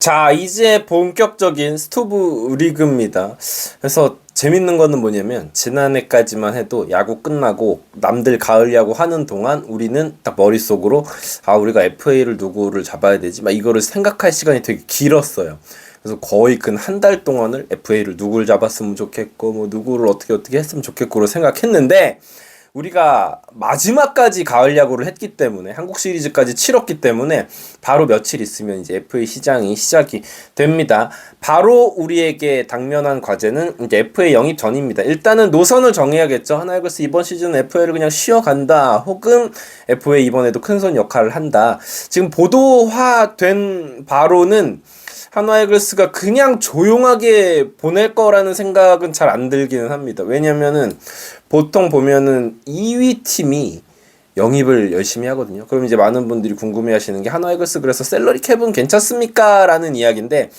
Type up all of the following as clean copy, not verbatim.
자, 이제 본격적인 스토브 리그입니다. 그래서 재밌는 거는 뭐냐면, 지난해까지만 해도 야구 끝나고 남들 가을 야구 하는 동안 우리는 딱 머릿속으로, 우리가 FA를 누구를 잡아야 되지? 막 이거를 생각할 시간이 되게 길었어요. 그래서 거의 근 한 달 동안을 FA를 누구를 잡았으면 좋겠고, 뭐 누구를 어떻게 했으면 좋겠고로 생각했는데, 우리가 마지막까지 가을 야구를 했기 때문에, 한국 시리즈까지 치렀기 때문에 바로 며칠 있으면 이제 FA 시장이 시작이 됩니다. 바로 우리에게 당면한 과제는 이제 FA 영입 전입니다. 일단은 노선을 정해야겠죠. 하나이글스 이번 시즌 FA를 그냥 쉬어간다, 혹은 FA 이번에도 큰손 역할을 한다. 지금 보도화된 바로는 한화이글스가 그냥 조용하게 보낼 거라는 생각은 잘 안 들기는 합니다. 왜냐면은 보통 보면은 2위 팀이 영입을 열심히 하거든요. 그럼 이제 많은 분들이 궁금해 하시는 게, 한화이글스 그래서 샐러리 캡은 괜찮습니까? 라는 이야기인데,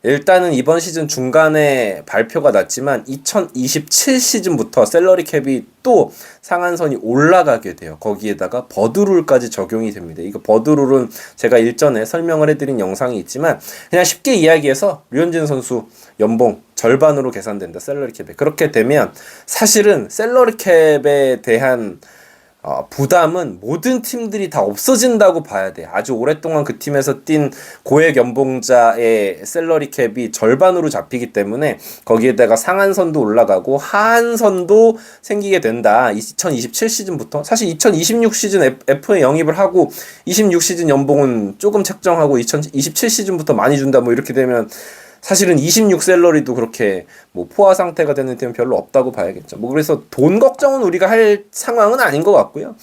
일단은 이번 시즌 중간에 발표가 났지만 2027 시즌부터 샐러리 캡이 또 상한선이 올라가게 돼요. 거기에다가 버드룰까지 적용이 됩니다. 이거 버드룰은 제가 일전에 설명을 해드린 영상이 있지만, 그냥 쉽게 이야기해서 류현진 선수 연봉 절반으로 계산된다, 샐러리 캡에. 그렇게 되면 사실은 샐러리 캡에 대한 부담은 모든 팀들이 다 없어진다고 봐야 돼. 아주 오랫동안 그 팀에서 뛴 고액 연봉자의 샐러리 캡이 절반으로 잡히기 때문에 거기에다가 상한선도 올라가고 하한선도 생기게 된다. 2027 시즌부터. 사실 2026 시즌 FA 영입을 하고 26 시즌 연봉은 조금 책정하고 2027 시즌부터 많이 준다, 뭐 이렇게 되면 사실은 26 샐러리도 그렇게 뭐 포화 상태가 되는 팀은 별로 없다고 봐야겠죠. 뭐 그래서 돈 걱정은 우리가 할 상황은 아닌 것 같고요.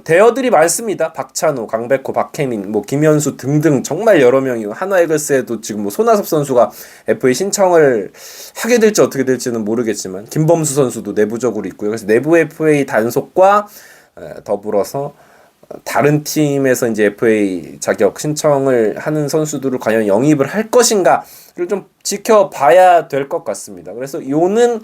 대어들이 많습니다. 박찬호, 강백호, 박혜민, 뭐 김현수 등등 정말 여러 명이고, 한화이글스에도 지금 뭐 손아섭 선수가 FA 신청을 하게 될지 어떻게 될지는 모르겠지만, 김범수 선수도 내부적으로 있고요. 그래서 내부 FA 단속과 더불어서 다른 팀에서 이제 FA 자격 신청을 하는 선수들을 과연 영입을 할 것인가를 좀 지켜봐야 될 것 같습니다. 그래서 요는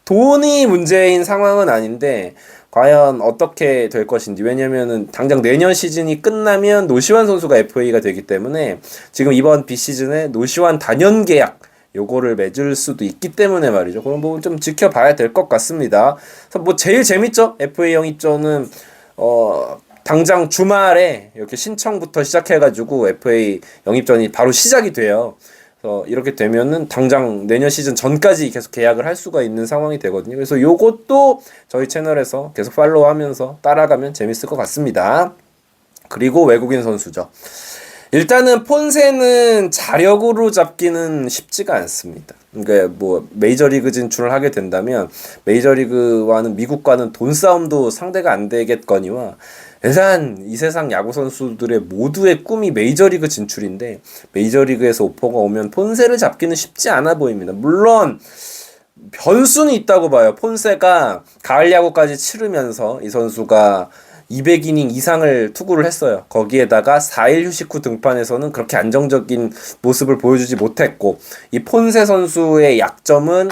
돈이 문제인 상황은 아닌데, 과연 어떻게 될 것인지. 왜냐면은 당장 내년 시즌이 끝나면 노시환 선수가 FA가 되기 때문에, 지금 이번 비시즌에 노시환 단연 계약 요거를 맺을 수도 있기 때문에 말이죠. 그런 부분 좀 지켜봐야 될 것 같습니다. 그래서 뭐 제일 재밌죠? FA 영입전은 당장 주말에 이렇게 신청부터 시작해가지고 FA 영입전이 바로 시작이 돼요. 그래서 이렇게 되면은 당장 내년 시즌 전까지 계속 계약을 할 수가 있는 상황이 되거든요. 그래서 요것도 저희 채널에서 계속 팔로우하면서 따라가면 재밌을 것 같습니다. 그리고 외국인 선수죠. 일단은 폰세는 자력으로 잡기는 쉽지가 않습니다. 그러니까 뭐 메이저리그 진출을 하게 된다면 메이저리그와는, 미국과는 돈 싸움도 상대가 안 되겠거니와, 일단 이 세상 야구 선수들의 모두의 꿈이 메이저리그 진출인데, 메이저리그에서 오퍼가 오면 폰세를 잡기는 쉽지 않아 보입니다. 물론 변수는 있다고 봐요. 폰세가 가을 야구까지 치르면서 이 선수가 200이닝 이상을 투구를 했어요. 거기에다가 4일 휴식 후 등판에서는 그렇게 안정적인 모습을 보여주지 못했고, 이 폰세 선수의 약점은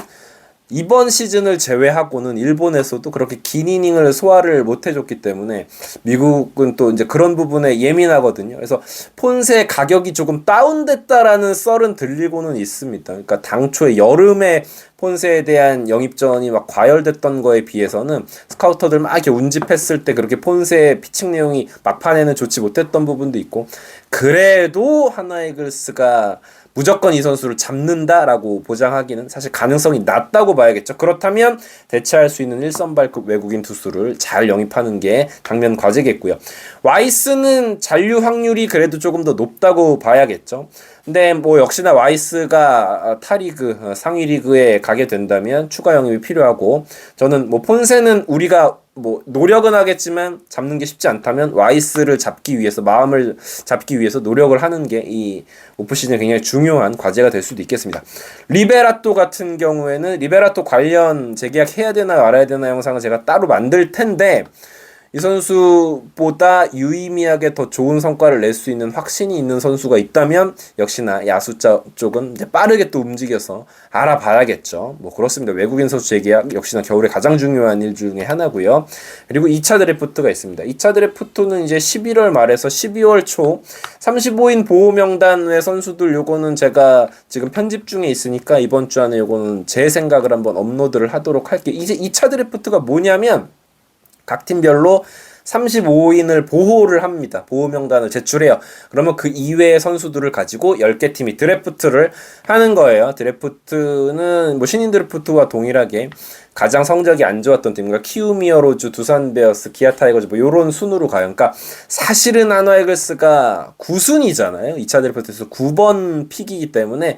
이번 시즌을 제외하고는 일본에서도 그렇게 긴 이닝을 소화를 못 해줬기 때문에, 미국은 또 이제 그런 부분에 예민하거든요. 그래서 폰세 가격이 조금 다운됐다라는 썰은 들리고는 있습니다. 그러니까 당초에 여름에 폰세에 대한 영입전이 막 과열됐던 거에 비해서는 스카우터들 막 이렇게 운집했을 때 그렇게 폰세의 피칭 내용이 막판에는 좋지 못했던 부분도 있고, 그래도 한화이글스가 무조건 이 선수를 잡는다라고 보장하기는 사실 가능성이 낮다고 봐야겠죠. 그렇다면 대체할 수 있는 1선발급 외국인 투수를 잘 영입하는 게 당면 과제겠고요. 와이스는 잔류 확률이 그래도 조금 더 높다고 봐야겠죠. 근데 뭐 역시나 와이스가 타리그, 상위 리그에 가게 된다면 추가 영입이 필요하고, 저는 뭐 폰세는 우리가 뭐 노력은 하겠지만 잡는 게 쉽지 않다면 와이스를 잡기 위해서, 마음을 잡기 위해서 노력을 하는 게 이 오프시즌에 굉장히 중요한 과제가 될 수도 있겠습니다. 리베라토 같은 경우에는, 리베라토 관련 재계약 해야 되나 말아야 되나 영상을 제가 따로 만들 텐데, 이 선수보다 유의미하게 더 좋은 성과를 낼 수 있는 확신이 있는 선수가 있다면 역시나 야수 쪽은 이제 빠르게 또 움직여서 알아봐야겠죠. 뭐 그렇습니다. 외국인 선수 재계약 역시나 겨울에 가장 중요한 일 중에 하나고요. 그리고 2차 드래프트가 있습니다. 2차 드래프트는 이제 11월 말에서 12월 초 35인 보호 명단 외 선수들 요거는 제가 지금 편집 중에 있으니까 이번 주 안에 요거는 제 생각을 한번 업로드를 하도록 할게요. 이제 2차 드래프트가 뭐냐면 각 팀별로 35인을 보호를 합니다. 보호 명단을 제출해요. 그러면 그 이외의 선수들을 가지고 10개 팀이 드래프트를 하는 거예요. 드래프트는 뭐 신인 드래프트와 동일하게 가장 성적이 안 좋았던 팀과 키우미어로즈, 두산 베어스, 기아 타이거즈 뭐 요런 순으로 가요. 그러니까 사실은 한화 이글스가 9순위잖아요. 2차 드래프트에서 9번 픽이기 때문에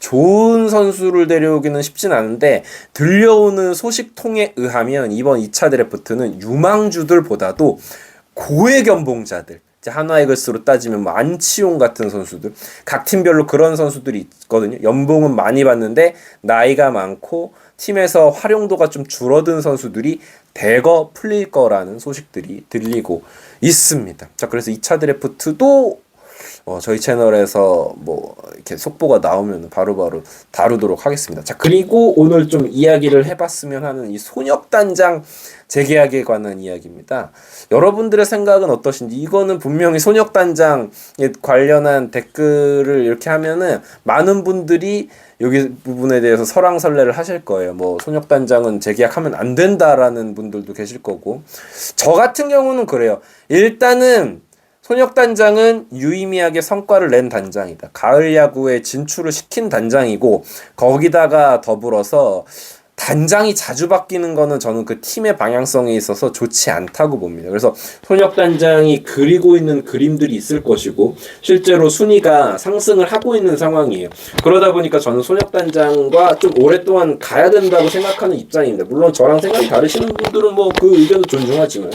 좋은 선수를 데려오기는 쉽진 않은데 들려오는 소식통에 의하면 이번 2차 드래프트는 유망주들보다도 고액 연봉자들 한화 이글스로 따지면 뭐 안치홍 같은 선수들 각 팀별로 그런 선수들이 있거든요. 연봉은 많이 받는데 나이가 많고 팀에서 활용도가 좀 줄어든 선수들이 대거 풀릴 거라는 소식들이 들리고 있습니다. 자, 그래서 2차 드래프트도 저희 채널에서 뭐 이렇게 속보가 나오면 바로바로 다루도록 하겠습니다. 자, 그리고 오늘 좀 이야기를 해봤으면 하는 이 손혁단장 재계약에 관한 이야기입니다. 여러분들의 생각은 어떠신지 이거는 분명히 손혁단장에 관련한 댓글을 이렇게 하면은 많은 분들이 여기 부분에 대해서 설왕설래를 하실 거예요. 뭐 손혁단장은 재계약하면 안 된다라는 분들도 계실 거고 저 같은 경우는 그래요. 일단은 손혁단장은 유의미하게 성과를 낸 단장이다. 가을 야구에 진출을 시킨 단장이고 거기다가 더불어서 단장이 자주 바뀌는 거는 저는 그 팀의 방향성에 있어서 좋지 않다고 봅니다. 그래서 손혁단장이 그리고 있는 그림들이 있을 것이고 실제로 순위가 상승을 하고 있는 상황이에요. 그러다 보니까 저는 손혁단장과 좀 오랫동안 가야 된다고 생각하는 입장입니다. 물론 저랑 생각이 다르시는 분들은 뭐 그 의견도 존중하지만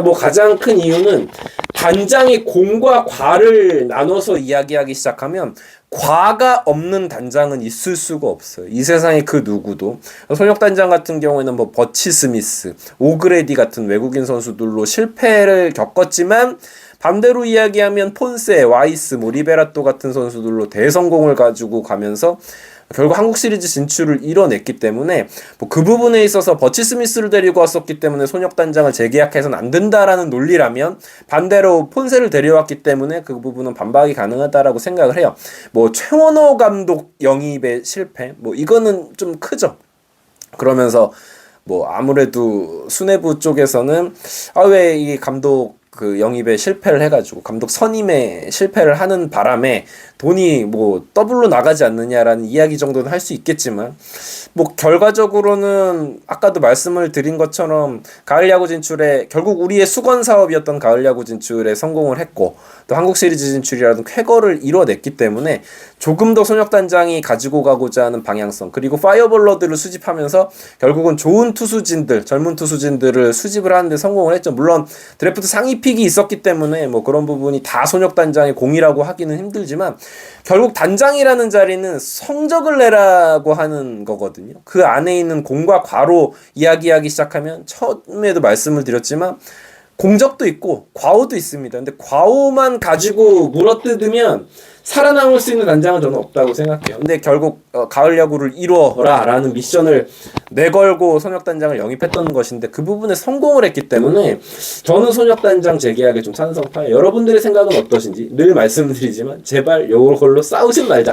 뭐 가장 큰 이유는 단장이 공과 과를 나눠서 이야기하기 시작하면 과가 없는 단장은 있을 수가 없어요. 이 세상에 그 누구도. 손혁단장 같은 경우에는 뭐 버치 스미스, 오그레디 같은 외국인 선수들로 실패를 겪었지만 반대로 이야기하면 폰세, 와이스, 뭐 리베라토 같은 선수들로 대성공을 가지고 가면서 결국 한국 시리즈 진출을 이뤄냈기 때문에 뭐 그 부분에 있어서 버치 스미스를 데리고 왔었기 때문에 손혁단장을 재계약해서는 안 된다라는 논리라면 반대로 폰세를 데려왔기 때문에 그 부분은 반박이 가능하다라고 생각을 해요. 뭐 최원호 감독 영입의 실패 뭐 이거는 좀 크죠. 그러면서 뭐 아무래도 수뇌부 쪽에서는 왜 이 감독 그 영입에 실패를 해가지고 감독 선임에 실패를 하는 바람에 돈이 뭐 더블로 나가지 않느냐라는 이야기 정도는 할 수 있겠지만 뭐 결과적으로는 아까도 말씀을 드린 것처럼 가을 야구 진출에 결국 우리의 수건 사업이었던 가을 야구 진출에 성공을 했고 또 한국 시리즈 진출이라든 쾌거를 이뤄냈기 때문에 조금 더 손혁단장이 가지고 가고자 하는 방향성 그리고 파이어볼러들을 수집하면서 결국은 좋은 투수진들 젊은 투수진들을 수집을 하는데 성공을 했죠. 물론 드래프트 상위 픽이 있었기 때문에 뭐 그런 부분이 다 손혁단장의 공이라고 하기는 힘들지만 결국 단장이라는 자리는 성적을 내라고 하는 거거든요. 그 안에 있는 공과 과로 이야기하기 시작하면 처음에도 말씀을 드렸지만 공적도 있고 과오도 있습니다. 근데 과오만 가지고 물어뜯으면 살아남을 수 있는 단장은 저는 없다고 생각해요. 근데 결국 가을 야구를 이루어라 라는 미션을 내걸고 손혁단장을 영입했던 것인데 그 부분에 성공을 했기 때문에 저는 손혁단장 재계약에 좀 찬성파예요. 여러분들의 생각은 어떠신지 늘 말씀드리지만 제발 이걸로 싸우지 말자.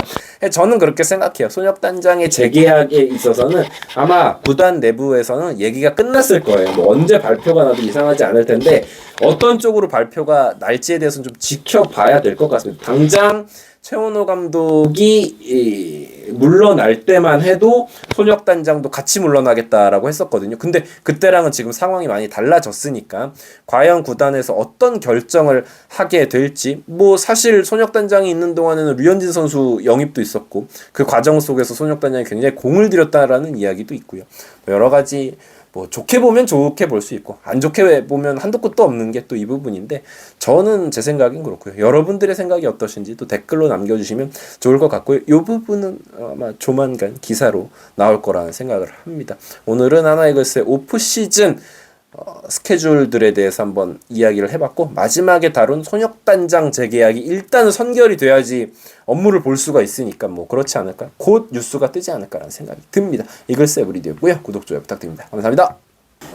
저는 그렇게 생각해요. 손혁단장의 재계약에 있어서는 아마 구단 내부에서는 얘기가 끝났을 거예요. 뭐 언제 발표가 나도 이상하지 않을 텐데 어떤 쪽으로 발표가 날지에 대해서는 좀 지켜봐야 될 것 같습니다. 당장 최원호 감독이 물러날 때만 해도 손혁단장도 같이 물러나겠다라고 했었거든요. 근데 그때랑은 지금 상황이 많이 달라졌으니까 과연 구단에서 어떤 결정을 하게 될지 뭐 사실 손혁단장이 있는 동안에는 류현진 선수 영입도 있었고 그 과정 속에서 손혁단장이 굉장히 공을 들였다라는 이야기도 있고요. 여러 가지 뭐 좋게 보면 좋게 볼 수 있고 안 좋게 보면 한도 끝도 없는 게 또 이 부분인데 저는 제 생각은 그렇고요. 여러분들의 생각이 어떠신지 또 댓글로 남겨주시면 좋을 것 같고요. 이 부분은 아마 조만간 기사로 나올 거라는 생각을 합니다. 오늘은 한화 이글스의 오프 시즌 스케줄들에 대해서 한번 이야기를 해봤고, 마지막에 다룬 손혁단장 재계약이 일단 선결이 돼야지 업무를 볼 수가 있으니까 뭐 그렇지 않을까, 곧 뉴스가 뜨지 않을까라는 생각이 듭니다. 이글스 에브리디였고요. 구독 좋아요 부탁드립니다. 감사합니다.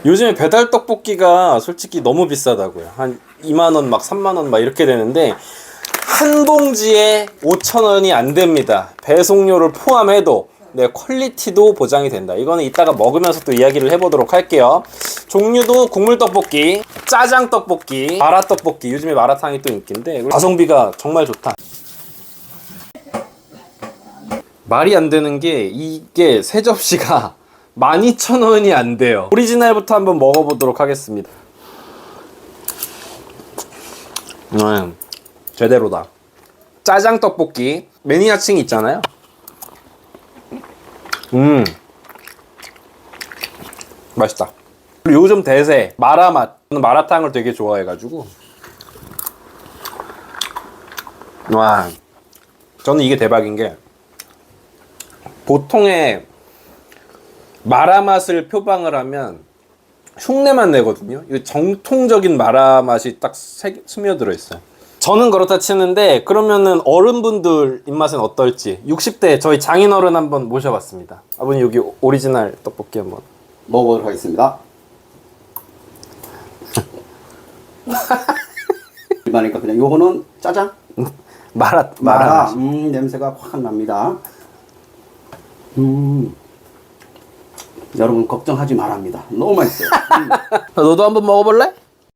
요즘에 배달 떡볶이가 솔직히 너무 비싸다고요. 한 2만원 막 3만원 막 이렇게 되는데 한 봉지에 5,000원이 안 됩니다. 배송료를 포함해도. 네, 퀄리티도 보장이 된다. 이거는 이따가 먹으면서 또 이야기를 해보도록 할게요. 종류도 국물 떡볶이, 짜장 떡볶이, 마라 떡볶이. 요즘에 마라탕이 또 인기인데 가성비가 정말 좋다. 말이 안 되는 게 이게 세 접시가 12,000원이 안 돼요. 오리지널부터 한번 먹어보도록 하겠습니다. 제대로다. 짜장 떡볶이 매니아층이 있잖아요. 맛있다. 그리고 요즘 대세 마라맛. 저는 마라탕을 되게 좋아해가지고 와, 저는 이게 대박인 게 보통의 마라맛을 표방을 하면 흉내만 내거든요. 이 정통적인 마라맛이 딱 스며들어 있어요. 저는 그렇다 치는데, 그러면은 어른분들 입맛은 어떨지 60대 저희 장인어른 한번 모셔봤습니다. 아버님, 여기 오리지널 떡볶이 한번 먹어보도록 하겠습니다. 일반이니까 그냥 요거는 짜장? 마라. 냄새가 확 납니다. 여러분 걱정하지 말랍니다. 너무 맛있어요. 너도 한번 먹어볼래?